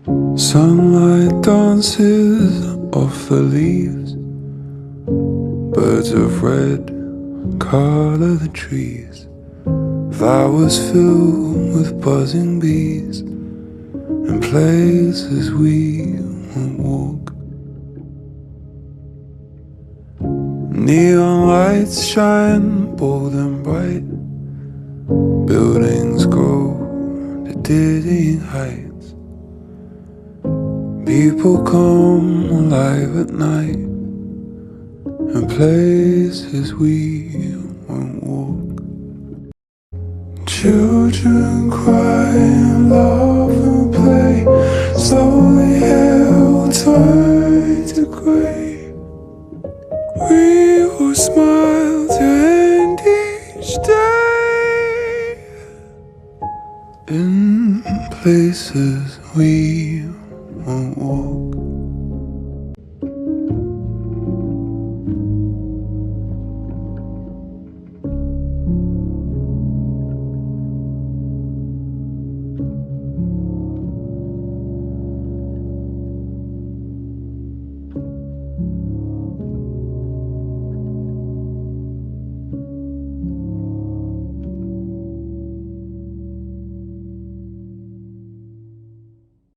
Sunlight dances off the leaves. Birds of red color the trees. Flowers filled with buzzing bees, and places we won't walk. Neon lights shine bold and bright. Buildings grow to dizzying heights. People come alive at night, and places we won't walk. Children cry and laugh and play, slowly hell turn to grey. We will smile to end each day in places we won't walk.